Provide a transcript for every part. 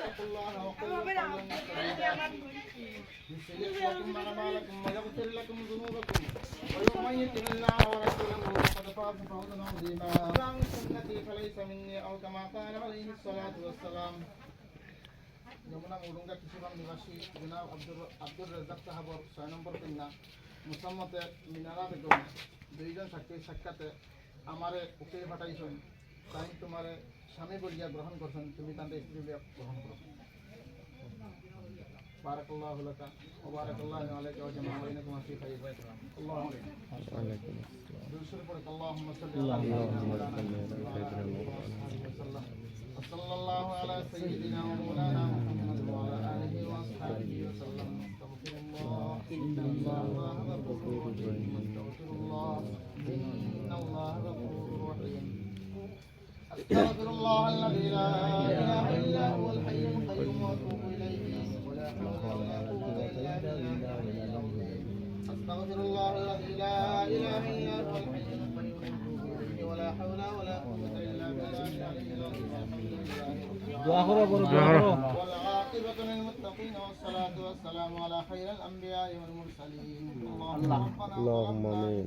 واتقوا الله وقولوا قولا سديدا يصلح لكم أعمالكم ويغفر لكم ذنوبكم ومن يطع الله ورسوله فقد فاز فوزا عظيما عن سنتي فليس مني أو كما قال عليه الصلاة والسلام যমুনা মুরুঙ্গা কৃষিবাং নিবাসী জনাব আব্দুর রাজ্জাক সাহাবর 6 নম্বর কন্যা মুসাম্মতে মিনারা বেগম দুইজন সাক্ষীর সাক্ষাতে আমারে উকিল ফাটাইছেন তাই তোমারে স্বামী বলিয়া গ্রহণ করছেন তুমি তাদের স্ত্রী বলিয়া গ্রহণ করো বারাকাল্লাহু লাকা ওয়া বারাকাল্লাহু আলাইকা ওয়া জামা'a বাইনাকুমা ফি খাইর আল্লাহু আলাইকুম দুরূদ পড়ে আল্লাহুম্মা সাল্লি আলা সাল্লাম সাল্লাল্লাহু আলা সাইয়্যিদিনা ওয়া মাওলানা মুহাম্মদ ওয়া আলা আলিহি ওয়া আসহাবিহি ওয়া সাল্লাম আস্তাগফিরুল্লাহ ইন্নাল্লাহা গফুরুর রহিম আস্তাগফিরুল্লাহ ইন্নাল্লাহা গফুরুর রহিম আস্তাগফিরুল্লাহ আল্লাযী লা ইলাহা ইল্লা হুয়াল হাইয়ুল কাইয়্যুম ওয়া আতুবু ইলাইহি ওয়া লা হাওলা ওয়া লা কুওয়াতা ইল্লা বিল্লাহিল আযীম আস্তাগফিরুল্লাহ আল্লাযী লা ইলাহা ইল্লা হুয়াল হাইয়ুল কাইয়্যুম ওয়া লা হাওলা ওয়া লা কুওয়াতা ইল্লা বিল্লাহিল আলিyyিল আযীম দোয়া করো والعاقبة للمتقين والصلاة والسلام على خير الأنبياء والمرسلين اللهم آمين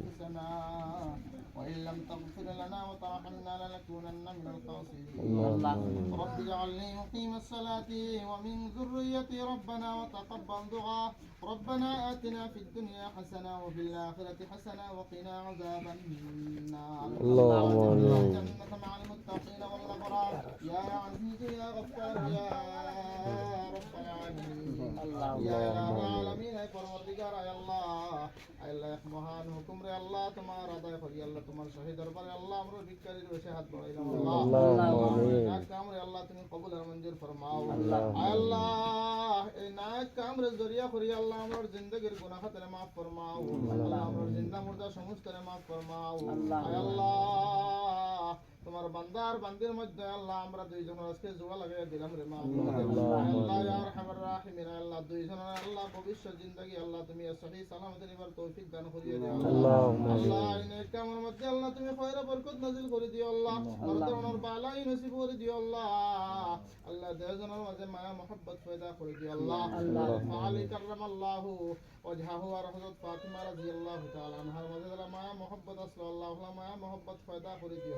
وإن لم تغفر لنا وترحمنا لنكونن من الخاسرين رب اجعلني مقيم الصلاة ومن ذريتي ربنا وتقبل دعاء ربنا آتنا في الدنيا حسنة وفي الآخرة حسنة وقنا عذاب النار اللهم آمين الجنة مع المتقين والأبرار يا عزيز يا غفار يا رب العالمين يا إله العالمين يا پروردگار يا الله মহান হুকুম রে আল্লাহ তোমার আদায় করি আল্লাহ তোমার শহীদ দরবারে আল্লাহ আমরা ভিখারির বেশে হাত বাড়াইলাম আল্লাহ নাক কাম রে আল্লাহ তুমি কবুল আর মঞ্জুর ফরমাও আল্লাহ এই নাক কাম রে জরিয়া করি আল্লাহ আমার জিন্দেগীর গুনাহ খাতরে maaf ফরমাও আল্লাহ আমার জিন্দা মুর্দা সমস্ত রে maaf ফরমাও আল্লাহ তোমার বান্দার বান্দির মধ্যে আল্লাহ আমরা দুইজন আজকে জোড়া লাগাইয়া দিলাম রে মা আল্লাহ ইয়া আরহামার রাহিমিন আল্লাহ দুইজন আল্লাহ ভবিষ্যৎ জিন্দেগি আল্লাহ তুমি সহি সালামত নিবার তৌফিক দান করিয়ে দাও আল্লাহ ইনে কামের মধ্যে আল্লাহ তুমি খয়র বরকত নাজিল করে দিও আল্লাহ মরদানোর বালাই নসিব করে দিও আল্লাহ আল্লাহ দুইজনের মাঝে মায়া মোহাব্বত পয়দা করে দিও আল্লাহ আলী কাররামাল্লাহু ওয়াজহাহু আর হযরত ফাতিমা রাদিয়াল্লাহু তাআলা আনহার মাঝে মায়া মোহাব্বত আসলো আল্লাহ মায়া মোহাব্বত পয়দা করে দিও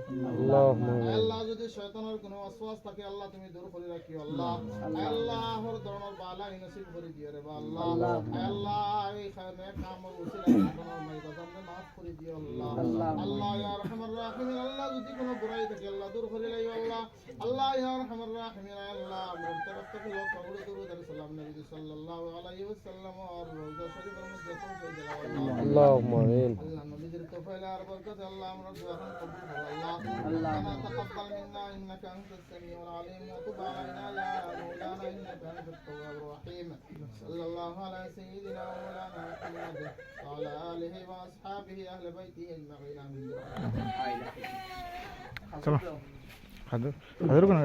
আল্লাহ যদি শয়তানের কোনো ওয়াসওয়াস থাকে আল্লাহ তুমি দূর করে রাখিও আল্লাহ আল্লাহর দরবার বালাই নসিব করে দিও রে আল্লাহ আল্লাহ এই খায়রে কামর উসিলা তোমার মাইকা সামনে maaf করে দিও আল্লাহ আল্লাহ ইয়া আরহামার রাহিমিন আল্লাহ যদি কোনো বুরাই থাকে আল্লাহ দূর করে লাইও আল্লাহ আল্লাহ ইয়া আরহামার রাহিমিন আল্লাহ আমরা তরফ থেকে লোক কবুল দরুদ আর সালাম নবী সাল্লাল্লাহু আলাইহি ওয়াসাল্লাম আর রওজা শরীফের মধ্যে পৌঁছে দাও আল্লাহুম্মা আমিন আল্লাহ নবীর তোফাইল আর বরকত আল্লাহ আমরা দোয়া কবুল করো আল্লাহ تقبل منا إنك أنت السميع العليم وتب علينا يا مولانا إنك أنت التواب الرحيم صلى الله على سيدنا ومولانا محمد وعلى آله وأصحابه أهل بيته أجمعين آمين. চলো হাজার হাজার কোন